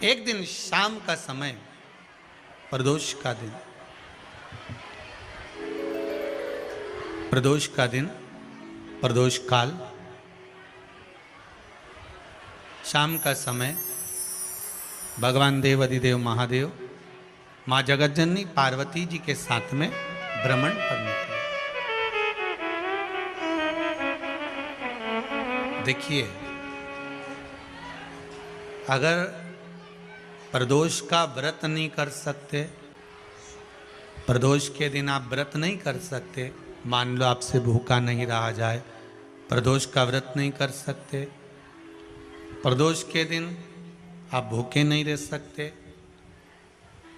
एक दिन शाम का समय, प्रदोष का दिन, प्रदोष का दिन, प्रदोष काल, शाम का समय, भगवान देव अधिदेव महादेव माँ जगतजननी पार्वती जी के साथ में भ्रमण पर निकले। देखिए, अगर प्रदोष का व्रत नहीं कर सकते, प्रदोष के दिन आप व्रत नहीं कर सकते, मान लो आपसे भूखा नहीं रहा जाए, प्रदोष का व्रत नहीं कर सकते, प्रदोष के दिन आप भूखे नहीं रह सकते,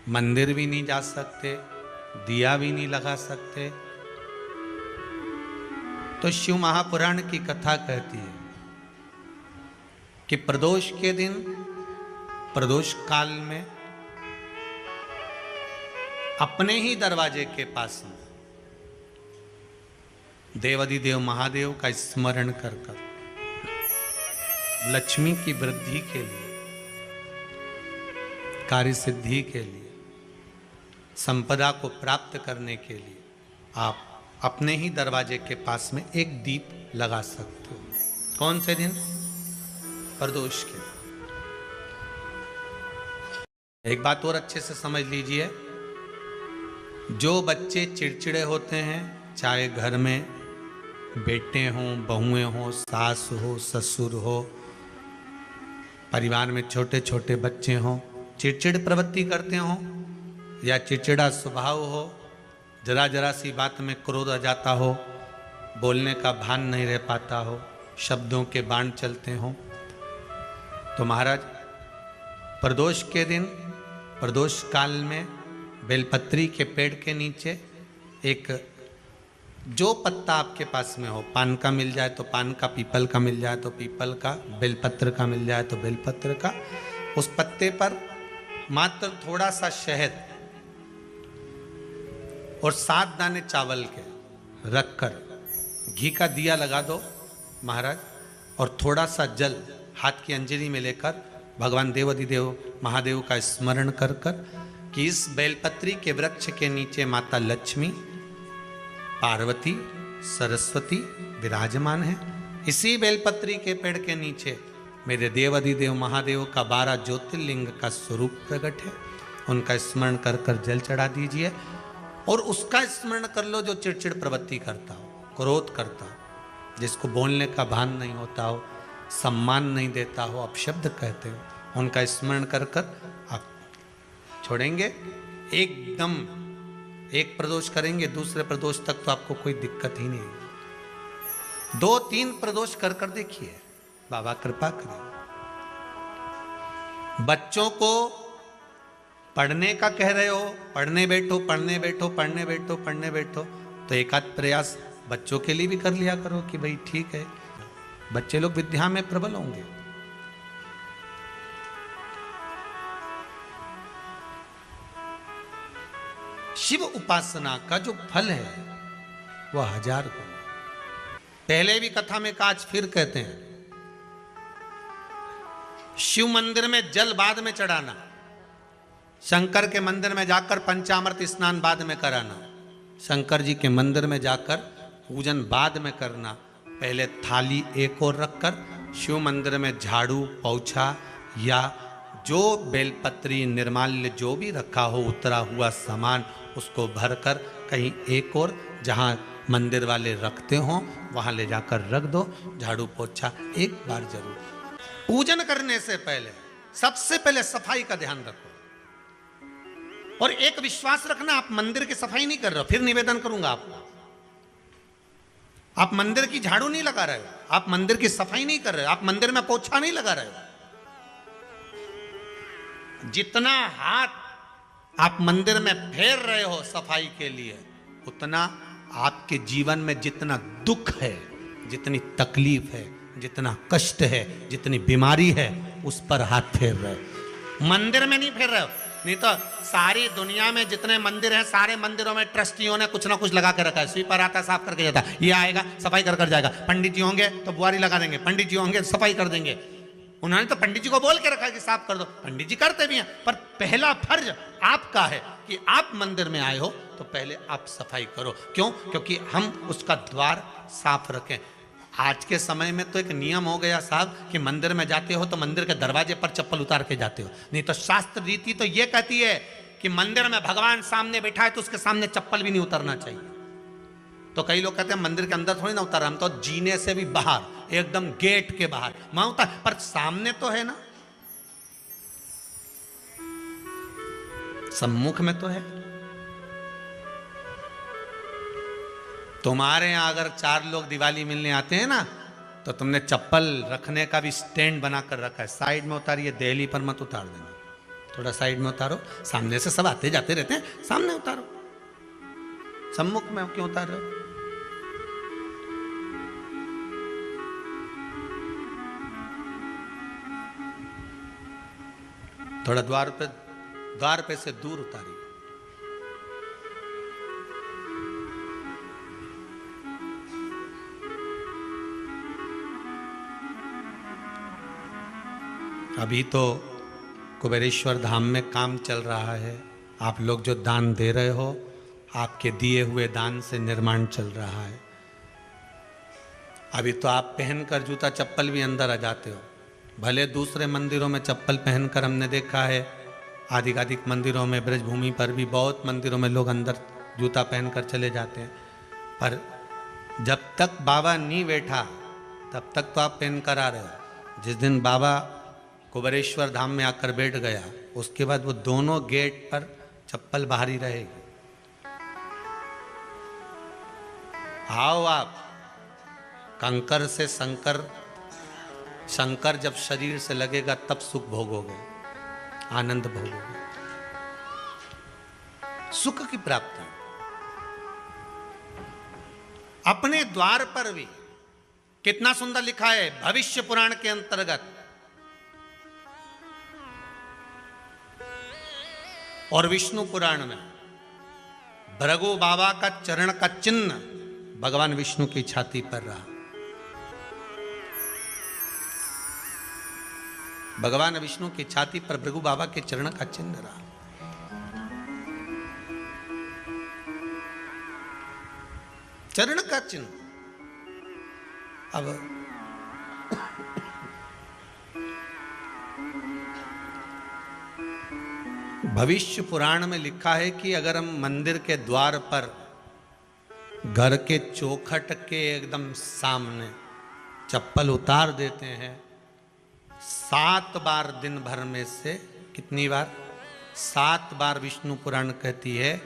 मंदिर भी नहीं जा सकते, दिया भी नहीं लगा सकते, तो शिव महापुराण की कथा कहती है कि प्रदोष के दिन, प्रदोष काल में अपने ही दरवाजे के पास में देवाधिदेव महादेव का स्मरण कर कर लक्ष्मी की वृद्धि के लिए, कार्य सिद्धि के लिए, संपदा को प्राप्त करने के लिए आप अपने ही दरवाजे के पास में एक दीप लगा सकते हो। कौन से दिन? प्रदोष के। एक बात और अच्छे से समझ लीजिए, जो बच्चे चिड़चिड़े होते हैं, चाहे घर में बेटे हों, बहुएं हों, सास हो, ससुर हो, परिवार में छोटे छोटे बच्चे हों, चिड़चिड़ प्रवृत्ति करते हों या चिड़चिड़ा स्वभाव हो, जरा जरा सी बात में क्रोध आ जाता हो, बोलने का भान नहीं रह पाता हो, शब्दों के बाण चलते हों, तो महाराज प्रदोष के दिन, प्रदोष काल में बेलपत्री के पेड़ के नीचे एक, जो पत्ता आपके पास में हो, पान का मिल जाए तो पान का, पीपल का मिल जाए तो पीपल का, बेलपत्र का मिल जाए तो बेलपत्र का, उस पत्ते पर मात्र थोड़ा सा शहद और 7 दाने चावल के रखकर घी का दिया लगा दो महाराज, और थोड़ा सा जल हाथ की अंजलि में लेकर भगवान देवाधिदेव महादेव का स्मरण कर कर कि इस बेलपत्री के वृक्ष के नीचे माता लक्ष्मी, पार्वती, सरस्वती विराजमान है, इसी बेलपत्री के पेड़ के नीचे मेरे देवाधिदेव महादेव का 12 ज्योतिर्लिंग का स्वरूप प्रकट है, उनका स्मरण कर कर जल चढ़ा दीजिए और उसका स्मरण कर लो जो चिड़चिड़ प्रवृत्ति करता हो, क्रोध करता हो, जिसको बोलने का भान नहीं होता हो, सम्मान नहीं देता हो, अपशब्द कहते हो, उनका स्मरण कर कर आप छोड़ेंगे। एकदम एक प्रदोष करेंगे, दूसरे प्रदोष तक तो आपको कोई दिक्कत ही नहीं है। 2-3 प्रदोष कर कर देखिए, बाबा कृपा करें। बच्चों को पढ़ने का कह रहे हो, पढ़ने बैठो, पढ़ने बैठो, पढ़ने बैठो, पढ़ने बैठो, तो एक आध प्रयास बच्चों के लिए भी कर लिया करो कि भाई ठीक है, बच्चे लोग विद्या में प्रबल होंगे। शिव उपासना का जो फल है वह 1000 गुना। पहले भी कथा में आज फिर कहते हैं, शिव मंदिर में जल बाद में चढ़ाना, शंकर के मंदिर में जाकर पंचामृत स्नान बाद में कराना, शंकर जी के मंदिर में जाकर पूजन बाद में करना, पहले थाली एक और रखकर शिव मंदिर में झाड़ू, पोछा या जो बेलपत्री, निर्माल्य जो भी रखा हो, उतरा हुआ सामान, उसको भरकर कहीं एक और जहाँ मंदिर वाले रखते हों वहाँ ले जाकर रख दो, झाड़ू पोछा एक बार जरूर। पूजन करने से पहले सबसे पहले सफाई का ध्यान रखो, और एक विश्वास रखना, आप मंदिर की सफाई नहीं कर रहे हो, फिर निवेदन करूंगा आपको, आप मंदिर की झाड़ू नहीं लगा रहे हो, आप मंदिर की सफाई नहीं कर रहे हो, आप मंदिर में पोछा नहीं लगा रहे हो। जितना हाथ आप मंदिर में फेर रहे हो सफाई के लिए, उतना आपके जीवन में जितना दुख है, जितनी तकलीफ है, जितना कष्ट है, जितनी बीमारी है, उस पर हाथ फेर रहे हो, मंदिर में नहीं फेर रहे हो। नहीं तो सारी दुनिया में जितने मंदिर हैं, सारे मंदिरों में ट्रस्टियों ने कुछ ना कुछ लगा के रखा है, स्वीपर आता साफ करके जाता है, ये आएगा सफाई कर कर जाएगा, पंडित जी होंगे तो बुआरी लगा देंगे, पंडित जी होंगे सफाई कर देंगे, उन्होंने तो पंडित जी को बोल के रखा कि साफ कर दो, पंडित जी करते भी हैं, पर पहला फर्ज आपका है कि आप मंदिर में आए हो तो पहले आप सफाई करो। क्यों? क्योंकि हम उसका द्वार साफ रखें। आज के समय में तो एक नियम हो गया साहब कि मंदिर में जाते हो तो मंदिर के दरवाजे पर चप्पल उतार के जाते हो, नहीं तो शास्त्र रीति तो ये कहती है कि मंदिर में भगवान सामने बैठा है तो उसके सामने चप्पल भी नहीं उतरना चाहिए। तो कई लोग कहते हैं मंदिर के अंदर थोड़ी ना उतर, हम तो जीने से भी बाहर, एकदम गेट के बाहर वहां उतर, पर सामने तो है ना, सम्मुख में तो है। तुम्हारे यहां अगर 4 लोग दिवाली मिलने आते हैं ना तो तुमने चप्पल रखने का भी स्टैंड बनाकर रखा है, साइड में उतारिए, दहली पर मत उतार देना, थोड़ा साइड में उतारो। सामने से सब आते जाते रहते हैं, सामने उतारो, सम्मुख में क्यों उतार रहे हो? थोड़ा द्वार पे से दूर उतारिए। अभी तो कुबेरेश्वर धाम में काम चल रहा है, आप लोग जो दान दे रहे हो, आपके दिए हुए दान से निर्माण चल रहा है। अभी तो आप पहनकर जूता चप्पल भी अंदर आ जाते हो, भले दूसरे मंदिरों में चप्पल पहनकर हमने देखा है, आधिकाधिक मंदिरों में, ब्रजभूमि पर भी बहुत मंदिरों में लोग अंदर जूता पहनकर चले जाते हैं, पर जब तक बाबा नहीं बैठा तब तक तो आप पहनकर आ रहे हो। जिस दिन बाबा कुबेरेश्वर धाम में आकर बैठ गया उसके बाद वो दोनों गेट पर चप्पल बाहर ही रहेगी। आओ आप, कंकर से शंकर जब शरीर से लगेगा तब सुख भोगोगे, आनंद भोगोगे, सुख की प्राप्ति। अपने द्वार पर भी कितना सुंदर लिखा है भविष्य पुराण के अंतर्गत, और विष्णु पुराण में भृगु बाबा का चरण का चिन्ह भगवान विष्णु की छाती पर रहा। भगवान विष्णु की छाती पर भृगु बाबा के चरण का चिन्ह रहा। चरण का चिन्ह। अब भविष्य पुराण में लिखा है कि अगर हम मंदिर के द्वार पर घर के चौखट के एकदम सामने चप्पल उतार देते हैं, 7 बार दिन भर में से, कितनी बार? 7 बार विष्णु पुराण कहती है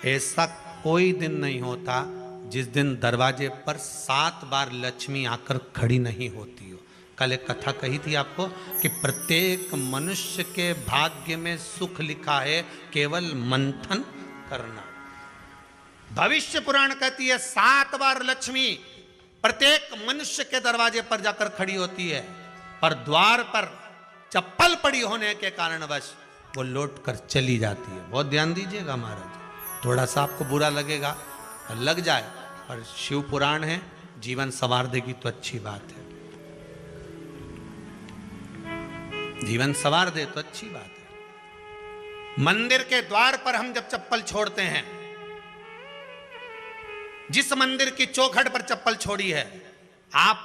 ऐसा कोई दिन नहीं होता जिस दिन दरवाजे पर 7 बार लक्ष्मी आकर खड़ी नहीं होती हो। कल एक कथा कही थी आपको कि प्रत्येक मनुष्य के भाग्य में सुख लिखा है, केवल मंथन करना। भविष्य पुराण कहती है 7 बार लक्ष्मी प्रत्येक मनुष्य के दरवाजे पर जाकर खड़ी होती है, पर द्वार पर चप्पल पड़ी होने के कारणवश वो लौट कर चली जाती है। बहुत ध्यान दीजिएगा महाराज, थोड़ा सा आपको बुरा लगेगा, लग जाए, पर शिव पुराण है, जीवन संवार देगी तो अच्छी बात है, जीवन संवार दे तो अच्छी बात है। मंदिर के द्वार पर हम जब चप्पल छोड़ते हैं, जिस मंदिर की चौखट पर चप्पल छोड़ी है, आप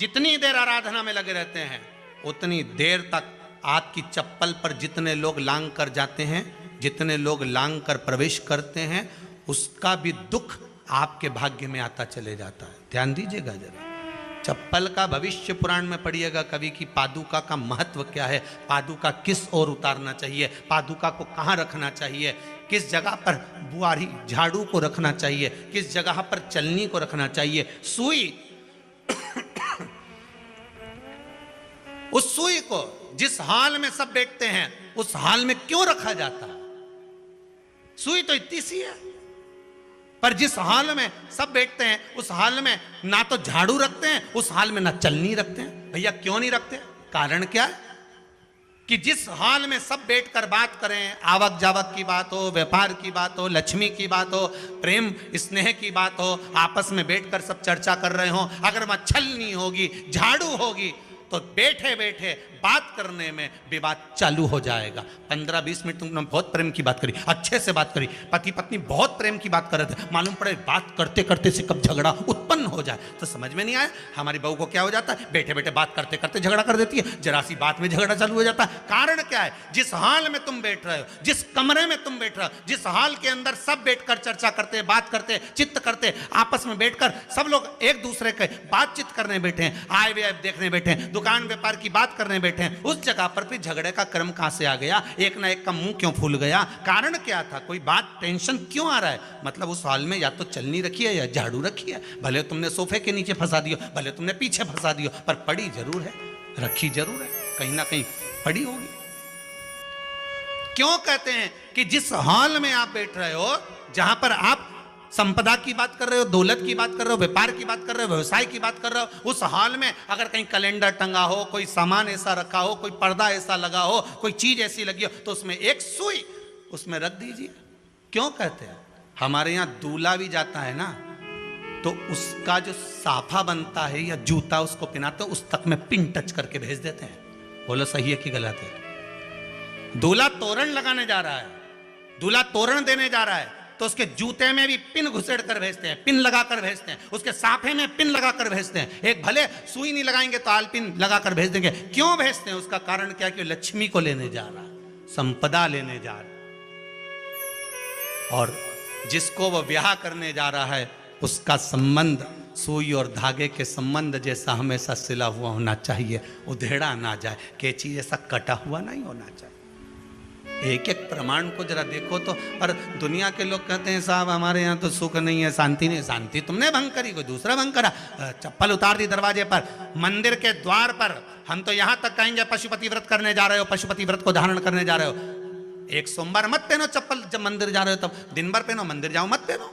जितनी देर आराधना में लगे रहते हैं उतनी देर तक आपकी चप्पल पर जितने लोग लांग कर जाते हैं, जितने लोग लांग कर प्रवेश करते हैं, उसका भी दुख आपके भाग्य में आता चले जाता है। ध्यान दीजिएगा जरा, चप्पल का भविष्य पुराण में पढ़िएगा कवि की पादुका का महत्व क्या है, पादुका किस ओर उतारना चाहिए, पादुका को कहाँ रखना चाहिए, किस जगह पर बुआरी झाड़ू को रखना चाहिए, किस जगह पर चलनी को रखना चाहिए, सुई उस सुई को जिस हाल में सब बैठते हैं उस हाल में क्यों रखा जाता है? सुई तो इतनी सी है, पर जिस हाल में सब बैठते हैं उस हाल में ना तो झाड़ू रखते हैं, उस हाल में ना चलनी रखते हैं। भैया क्यों नहीं रखते? कारण क्या है कि जिस हाल में सब बैठकर बात करें, आवक जावक की बात हो, व्यापार की बात हो, लक्ष्मी की बात हो, प्रेम स्नेह की बात हो, आपस में बैठकर सब चर्चा कर रहे हो, अगर वहां छलनी होगी, झाड़ू होगी, तो बैठे बैठे बात करने में विवाद चालू हो जाएगा। 15-20 मिनट तुमने बहुत प्रेम की बात करी, अच्छे से बात करी, पति पत्नी बहुत प्रेम की बात कर रहे थे, मालूम पड़े बात करते करते से कब झगड़ा उत्पन्न हो जाए तो समझ में नहीं आया। हमारी बहू को क्या हो जाता है, बैठे बैठे बात करते करते झगड़ा कर देती है, जरा सी बात में झगड़ा चालू हो जाता है। कारण क्या है, जिस हाल में तुम बैठ रहे हो, जिस कमरे में तुम बैठ रहे हो, जिस हाल के अंदर सब बैठकर चर्चा करते, बात करते, चित्त करते, आपस में बैठकर सब लोग एक दूसरे के बातचीत करने बैठे हैं, आय व्यय देखने बैठे हैं, दुकान व्यापार की बात करने बैठे हैं, उस जगह पर भी झगड़े का क्रम कहां से आ गया, एक ना एक का मुंह क्यों फूल गया, कारण क्या था, कोई बात टेंशन क्यों आ रहा है। मतलब उस हाल में या तो चलनी रखी है या झाड़ू रखी है, भले तुमने सोफे के नीचे फंसा दियो, भले तुमने पीछे फंसा दियो, पर पड़ी जरूर है, रखी जरूर है, कहीं ना कहीं पड़ी होगी। क्यों कहते हैं कि जिस हाल में आप बैठ रहे हो, जहां पर आप संपदा की बात कर रहे हो, दौलत की बात कर रहे हो, व्यापार की बात कर रहे हो, व्यवसाय की बात कर रहे हो, उस हाल में अगर कहीं कैलेंडर टंगा हो, कोई सामान ऐसा रखा हो, कोई पर्दा ऐसा लगा हो, कोई चीज ऐसी लगी हो, तो उसमें एक सुई उसमें रख दीजिए। क्यों कहते हैं, हमारे यहां दूल्हा भी जाता है ना, तो उसका जो साफा बनता है या जूता उसको पहनाते हैं, उस तक में पिन टच करके भेज देते हैं। बोलो सही है कि गलत है। दूल्हा तोरण लगाने जा रहा है, दूल्हा तोरण देने जा रहा है, तो उसके जूते में भी पिन घुसेड़ कर भेजते हैं, पिन लगा कर भेजते हैं, उसके साफे में पिन लगा कर भेजते हैं। एक भले सुई नहीं लगाएंगे तो आल पिन लगा कर भेज देंगे। क्यों भेजते हैं, उसका कारण क्या, कि लक्ष्मी को लेने जा रहा है, संपदा लेने जा रहा है, और जिसको वो ब्याह करने जा रहा है उसका संबंध सुई और धागे के संबंध जैसा हमेशा सिला हुआ होना चाहिए, उधेड़ा ना जाए, कैंची जैसा कटा हुआ नहीं होना चाहिए। एक एक प्रमाण को जरा देखो तो। और दुनिया के लोग कहते हैं साहब हमारे यहाँ तो सुख नहीं है, शांति नहीं। शांति तुमने भंग करी, कोई दूसरा भंग करा। चप्पल उतार दी दरवाजे पर, मंदिर के द्वार पर। हम तो यहाँ तक कहेंगे पशुपति व्रत करने जा रहे हो, पशुपति व्रत को धारण करने जा रहे हो, एक सोमवार मत पहनो चप्पल, जब मंदिर जा रहे हो तब दिन भर पहनो, मंदिर जाओ मत पहनो।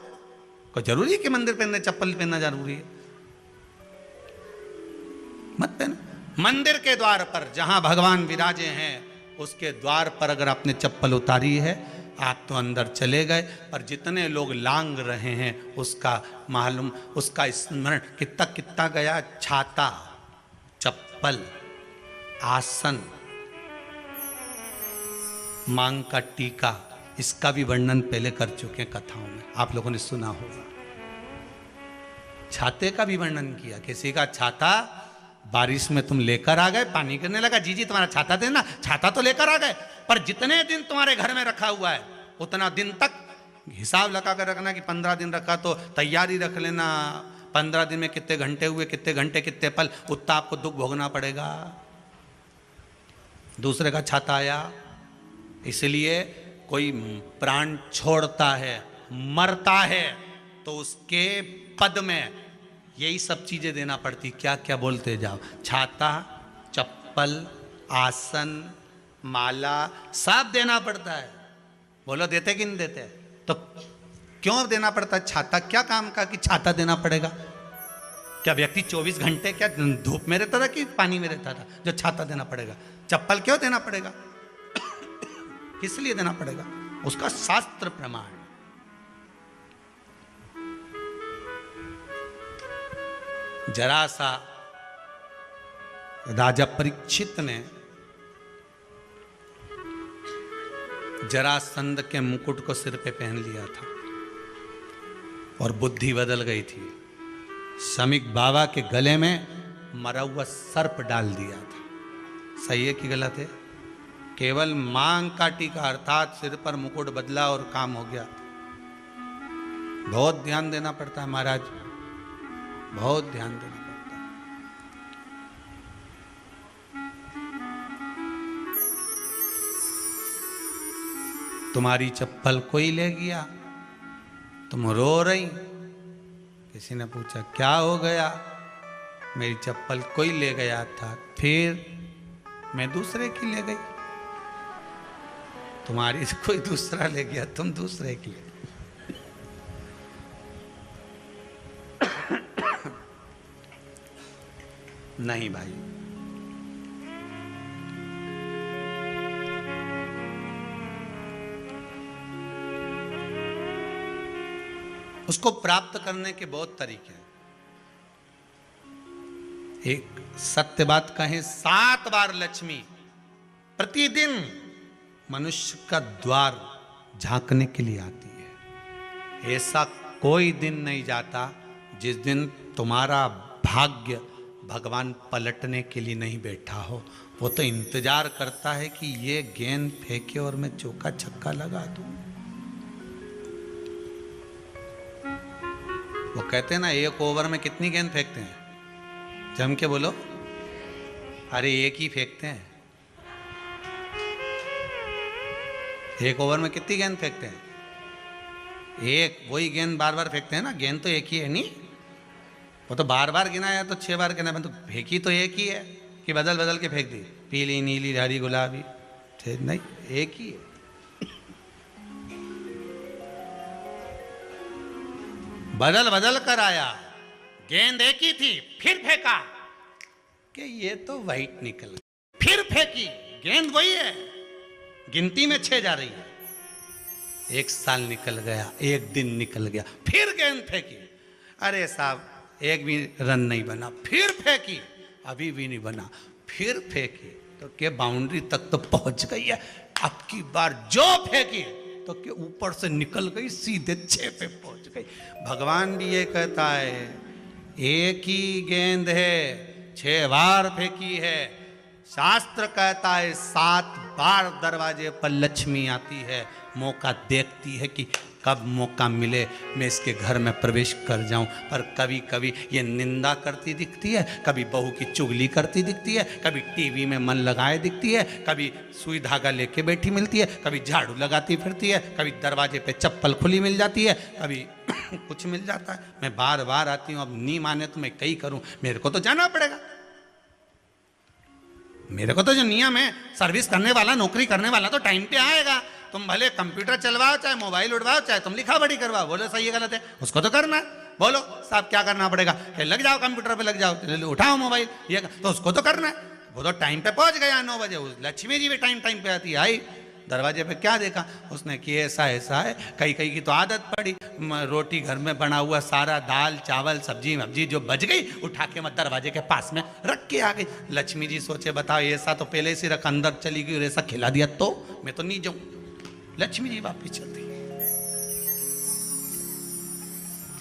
कोई जरूरी है कि मंदिर पहनने चप्पल पहनना जरूरी है, मत पहनो। मंदिर के द्वार पर जहां भगवान विराजे हैं उसके द्वार पर अगर आपने चप्पल उतारी है, आप तो अंदर चले गए, पर जितने लोग लांग रहे हैं उसका मालूम, उसका स्मरण कितना कितना गया। छाता, चप्पल, आसन, मांग का टीका, इसका भी वर्णन पहले कर चुके हैं कथाओं में, आप लोगों ने सुना होगा। छाते का भी वर्णन किया, किसी का छाता बारिश में तुम लेकर आ गए, पानी गिरने लगा, जी जी तुम्हारा छाता देना, छाता तो लेकर आ गए, पर जितने दिन तुम्हारे घर में रखा हुआ है उतना दिन तक हिसाब लगा कर रखना कि 15 दिन रखा तो तैयारी रख लेना, 15 दिन में कितने घंटे हुए, कितने घंटे कितने पल, उतना आपको दुख भोगना पड़ेगा। दूसरे का छाता आया, इसलिए कोई प्राण छोड़ता है, मरता है, तो उसके पद में यही सब चीजें देना पड़ती। क्या क्या बोलते जाओ, छाता, चप्पल, आसन, माला, सब देना पड़ता है। बोलो देते कि नहीं देते? तो क्यों देना पड़ता है? छाता क्या काम का कि छाता देना पड़ेगा? क्या व्यक्ति 24 घंटे क्या धूप में रहता था कि पानी में रहता था जो छाता देना पड़ेगा? चप्पल क्यों देना पड़ेगा? किस लिए देना पड़ेगा? उसका शास्त्र प्रमाण। जरा सा राजा परीक्षित ने जरासंध के मुकुट को सिर पे पहन लिया था और बुद्धि बदल गई थी। शमीक बाबा के गले में मरा हुआ सर्प डाल दिया था। सही है कि गलत है? केवल मांग का टीका अर्थात सिर पर मुकुट बदला और काम हो गया। बहुत ध्यान देना पड़ता है महाराज, बहुत ध्यान देना पड़ता है। तुम्हारी चप्पल कोई ले गया, तुम रो रही, किसी ने पूछा क्या हो गया? मेरी चप्पल कोई ले गया था, फिर मैं दूसरे की ले गई। तुम्हारी कोई दूसरा ले गया, तुम दूसरे की ले। नहीं भाई, उसको प्राप्त करने के बहुत तरीके हैं। एक सत्य बात कहें, 7 बार लक्ष्मी प्रतिदिन मनुष्य का द्वार झांकने के लिए आती है। ऐसा कोई दिन नहीं जाता जिस दिन तुम्हारा भाग्य भगवान पलटने के लिए नहीं बैठा हो। वो तो इंतजार करता है कि ये गेंद फेंके और मैं चौका छक्का लगा दूं। वो कहते हैं ना, एक ओवर में कितनी गेंद फेंकते हैं? जम के बोलो। अरे एक ही फेंकते हैं। एक ओवर में कितनी गेंद फेंकते हैं? एक। वही गेंद बार बार फेंकते हैं ना, गेंद तो एक ही है नहीं। वो तो बार बार गिना या तो 6 बार गिना, तो फेंकी तो एक ही है कि बदल बदल के फेंक दी, पीली नीली हरी गुलाबी, नहीं, एक ही है। बदल बदल कर आया, गेंद एक ही थी, फिर फेंका कि ये तो वाइट निकल गई, फिर फेंकी, गेंद वही है, गिनती में 6 जा रही है। 1 साल निकल गया, 1 दिन निकल गया, फिर गेंद फेंकी, अरे साहब एक भी रन नहीं बना, फिर फेंकी, अभी भी नहीं बना, फिर फेंकी तो के बाउंड्री तक तो पहुंच गई है। अब की बार जो फेंकी तो के ऊपर से निकल गई, सीधे 6 पे पहुंच गई। भगवान भी ये कहता है, एक ही गेंद है, 6 बार फेंकी है। शास्त्र कहता है 7 बार दरवाजे पर लक्ष्मी आती है, मौका देखती है कि कब मौका मिले मैं इसके घर में प्रवेश कर जाऊं। पर कभी कभी ये निंदा करती दिखती है, कभी बहू की चुगली करती दिखती है, कभी टीवी में मन लगाए दिखती है, कभी सुई धागा लेके बैठी मिलती है, कभी झाड़ू लगाती फिरती है, कभी दरवाजे पे चप्पल खुली मिल जाती है, कभी कुछ मिल जाता है। मैं बार बार आती हूँ, अब नहीं माने तो मैं कई करूँ, मेरे को तो जाना पड़ेगा। मेरे को तो जो नियम है, सर्विस करने वाला, नौकरी करने वाला तो टाइम पे आएगा। तुम भले कंप्यूटर चलवाओ, चाहे मोबाइल उड़वाओ, चाहे तुम लिखा पढ़ी करवाओ, बोलो सही है गलत है, उसको तो करना है। बोलो साहब क्या करना पड़ेगा, लग जाओ कंप्यूटर पे, लग जाओ, उठाओ मोबाइल, ये तो उसको तो करना है। वो तो टाइम पे पहुंच गया 9 बजे। लक्ष्मी जी भी टाइम पे आती है। आई दरवाजे पे क्या देखा उसने कि ऐसा ऐसा है। कई कई की तो आदत पड़ी, रोटी घर में बना हुआ सारा, दाल चावल सब्जी वब्जी जो बच गई उठा के मैं दरवाजे के पास में रख के आ गई। लक्ष्मी जी सोचे बताओ, ऐसा तो पहले से रख, अंदर चली गई और ऐसा खिला दिया तो मैं तो नहीं जाऊं। लक्ष्मी जी वापिस चलती।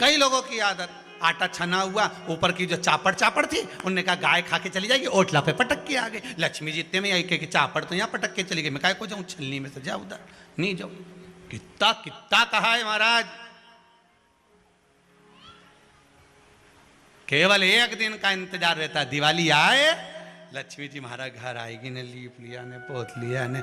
कई लोगों की आदत, आटा छना हुआ, ऊपर की जो चापड़ थी, उनने कहा गाय खा के चली जाएगी, ओटला पे पटक के आ गई। लक्ष्मी जी इतने में आई कि चापड़ तो यहाँ पटक के चली गई, मैं काय को जाऊं, छलनी में से जा उधर, नहीं जाऊं। कितना कितना कहा है महाराज, केवल 1 दिन का इंतजार रहता है, दिवाली आए लक्ष्मी जी महाराज घर आएगी ने, लीप लिया ने, पोत लिया ने,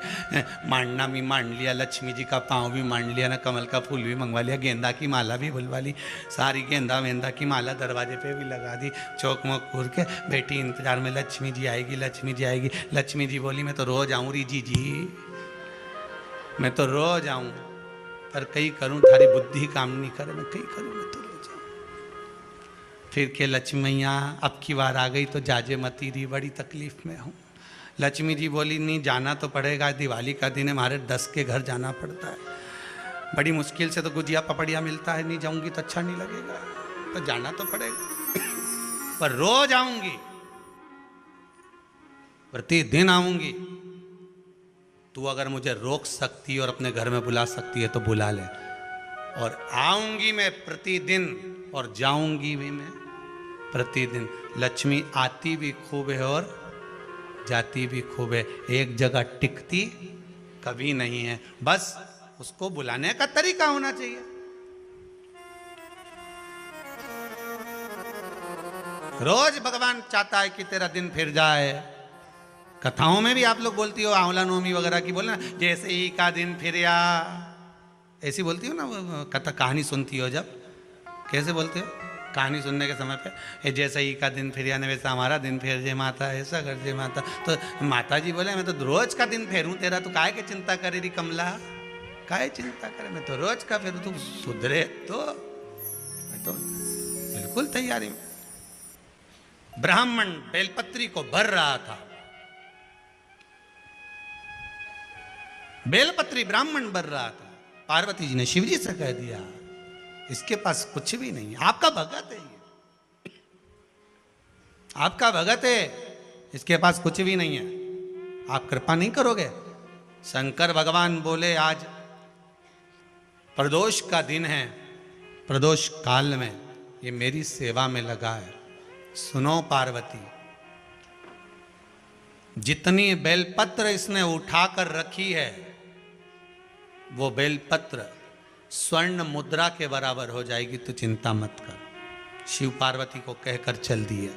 मांडना भी मांड लिया, लक्ष्मी जी का पाँव भी मांड लिया ना, कमल का फूल भी मंगवा लिया, गेंदा की माला भी बुलवा ली, सारी गेंदा वेंदा की माला दरवाजे पे भी लगा दी, चौक मोक घूर के बैठी इंतजार में, लक्ष्मी जी आएगी, लक्ष्मी जी आएगी। लक्ष्मी जी बोली मैं तो रोज आऊँ री जी, मैं तो रोज आऊँ, पर कई करूँ थारी बुद्धि काम नहीं करे, मैं कई करूँ, मैं तो रोज आऊँ। फिर के लक्ष्मी मैया अब की बार आ गई तो जाजे मती रही, बड़ी तकलीफ में हूँ। लक्ष्मी जी बोली नहीं जाना तो पड़ेगा, दिवाली का दिन है, हमारे 10 के घर जाना पड़ता है, बड़ी मुश्किल से तो गुजिया पपड़िया मिलता है, नहीं जाऊंगी तो अच्छा नहीं लगेगा, तो जाना तो पड़ेगा, पर रोज आऊंगी, प्रतिदिन आऊंगी। तू अगर मुझे रोक सकती है और अपने घर में बुला सकती है तो बुला ले, और आऊंगी मैं प्रतिदिन और जाऊंगी भी मैं प्रतिदिन। लक्ष्मी आती भी खूब है और जाती भी खूब है, एक जगह टिकती कभी नहीं है, बस उसको बुलाने का तरीका होना चाहिए। रोज भगवान चाहता है कि तेरा दिन फिर जाए। कथाओं में भी आप लोग बोलती हो, आंवला नवमी वगैरह की बोलना, जैसे ही का दिन फिर या, ऐसी बोलती हो ना, कथा कहानी सुनती हो जब, कैसे बोलते हो कहानी सुनने के समय पे, जैसे ही का दिन फिर यानी वैसा हमारा दिन फेर जे माता, ऐसा कर जे माता। तो माता जी बोले मैं तो रोज का दिन फेरूं तेरा, तो काहे के चिंता करे री कमला, काहे चिंता करे, मैं तो रोज का फेरू, तू सुधरे तो मैं तो बिल्कुल तैयारी में। ब्राह्मण बेलपत्री को भर रहा था, बेलपत्री ब्राह्मण भर रहा था, पार्वती जी ने शिव जी से कह दिया इसके पास कुछ भी नहीं है, आपका भगत है ये, आपका भगत है, इसके पास कुछ भी नहीं है, आप कृपा नहीं करोगे? शंकर भगवान बोले आज प्रदोष का दिन है, प्रदोष काल में ये मेरी सेवा में लगा है। सुनो पार्वती, जितनी बेलपत्र इसने उठाकर रखी है वो बेलपत्र स्वर्ण मुद्रा के बराबर हो जाएगी, तो चिंता मत कर। शिव पार्वती को कहकर चल दिए।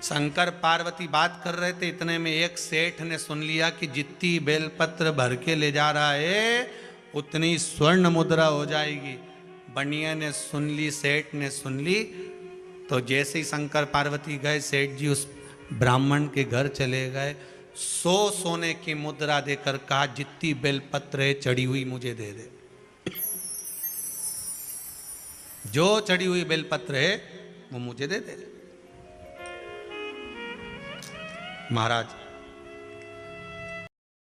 शंकर पार्वती बात कर रहे थे, इतने में एक सेठ ने सुन लिया कि जितनी बेलपत्र भर के ले जा रहा है उतनी स्वर्ण मुद्रा हो जाएगी। बनिया ने सुन ली, सेठ ने सुन ली, तो जैसे ही शंकर पार्वती गए, सेठ जी उस ब्राह्मण के घर चले गए, 100 सोने की मुद्रा देकर कहा जितनी बेलपत्र है चढ़ी हुई मुझे दे दे। जो चढ़ी हुई बेलपत्र है वो मुझे दे दे। महाराज